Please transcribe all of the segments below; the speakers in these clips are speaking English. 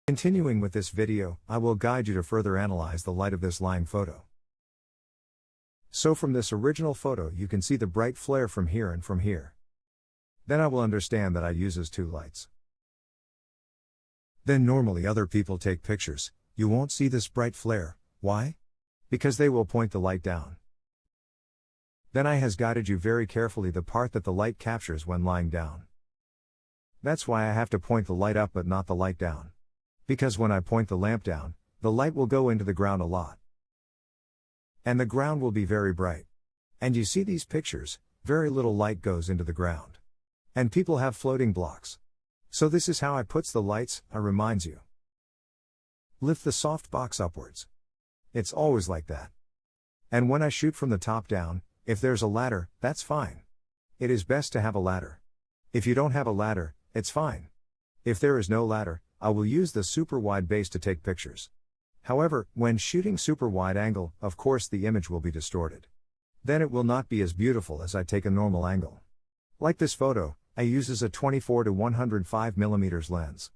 Continuing with this video, I will guide you to further analyze the light of this lying photo. So from this original photo you can see the bright flare from here and from here. Then I will understand that I uses two lights. Then normally other people take pictures, you won't see this bright flare. Why? Because they will point the light down. Then I has guided you very carefully the part that the light captures when lying down. That's why I have to point the light up but not the light down. Because when I point the lamp down, the light will go into the ground a lot. And the ground will be very bright. And you see these pictures, very little light goes into the ground. And people have floating blocks. So this is how I puts the lights, I reminds you. Lift the soft box upwards. It's always like that. And when I shoot from the top down, if there's a ladder, that's fine. It is best to have a ladder. If you don't have a ladder, it's fine. If there is no ladder, I will use the super wide base to take pictures. However, when shooting super wide angle, of course the image will be distorted. Then it will not be as beautiful as I take a normal angle. Like this photo, I uses a 24 to 105 mm lens.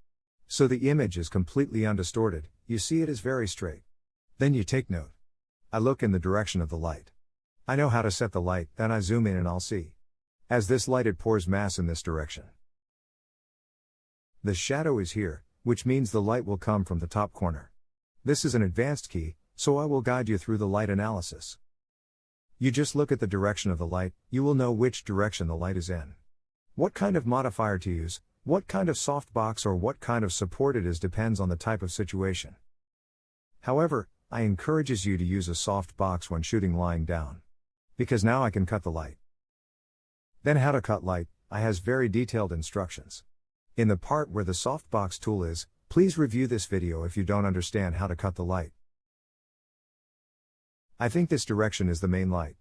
So the image is completely undistorted, you see it is very straight. Then you take note. I look in the direction of the light. I know how to set the light, then I zoom in and I'll see. As this light it pours mass in this direction. The shadow is here, which means the light will come from the top corner. This is an advanced key, so I will guide you through the light analysis. You just look at the direction of the light, you will know which direction the light is in. What kind of modifier to use, what kind of softbox or what kind of support it is depends on the type of situation. However, I encourages you to use a soft box when shooting lying down. Because now I can cut the light. Then how to cut light, I has very detailed instructions. In the part where the softbox tool is, please review this video if you don't understand how to cut the light. I think this direction is the main light.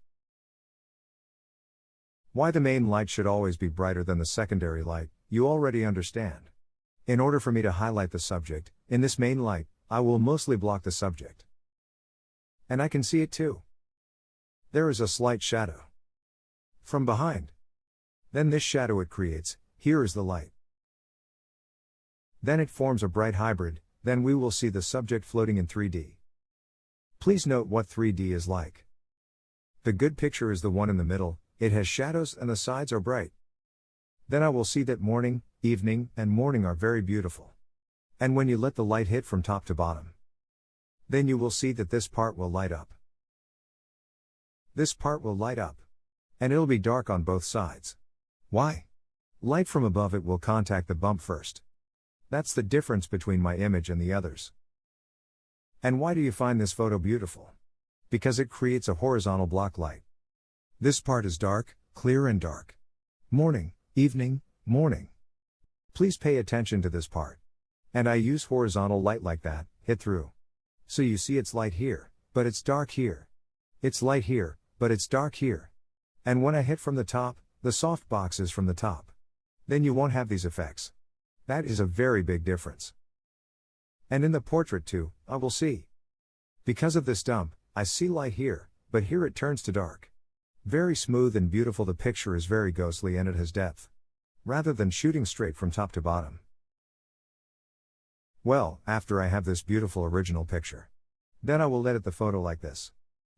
Why the main light should always be brighter than the secondary light, you already understand. In order for me to highlight the subject, in this main light, I will mostly block the subject. And I can see it too. There is a slight shadow. From behind. Then this shadow it creates, here is the light. Then it forms a bright hybrid, then we will see the subject floating in 3D. Please note what 3D is like. The good picture is the one in the middle, it has shadows and the sides are bright. Then I will see that morning, evening, and morning are very beautiful. And when you let the light hit from top to bottom, then you will see that this part will light up. This part will light up. And it'll be dark on both sides. Why? Light from above it will contact the bump first. That's the difference between my image and the others. And why do you find this photo beautiful? Because it creates a horizontal block light. This part is dark, clear and dark. Morning, evening, morning. Please pay attention to this part. And I use horizontal light like that, hit through. So you see it's light here, but it's dark here. It's light here, but it's dark here. And when I hit from the top, the soft box is from the top. Then you won't have these effects. That is a very big difference. And in the portrait too, I will see. Because of this dump, I see light here, but here it turns to dark. Very smooth and beautiful, the picture is very ghostly and it has depth. Rather than shooting straight from top to bottom. Well, after I have this beautiful original picture, then I will edit the photo like this.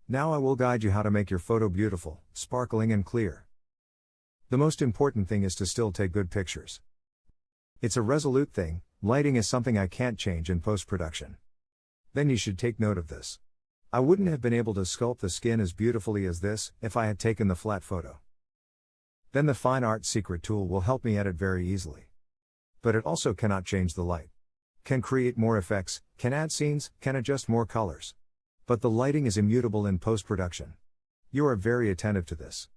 Now I will guide you how to make your photo beautiful, sparkling and clear. The most important thing is to still take good pictures. It's a resolute thing, lighting is something I can't change in post-production. Then you should take note of this. I wouldn't have been able to sculpt the skin as beautifully as this, if I had taken the flat photo. Then the FineArt secret tool will help me edit very easily. But it also cannot change the light. Can create more effects, can add scenes, can adjust more colors. But the lighting is immutable in post-production. You are very attentive to this.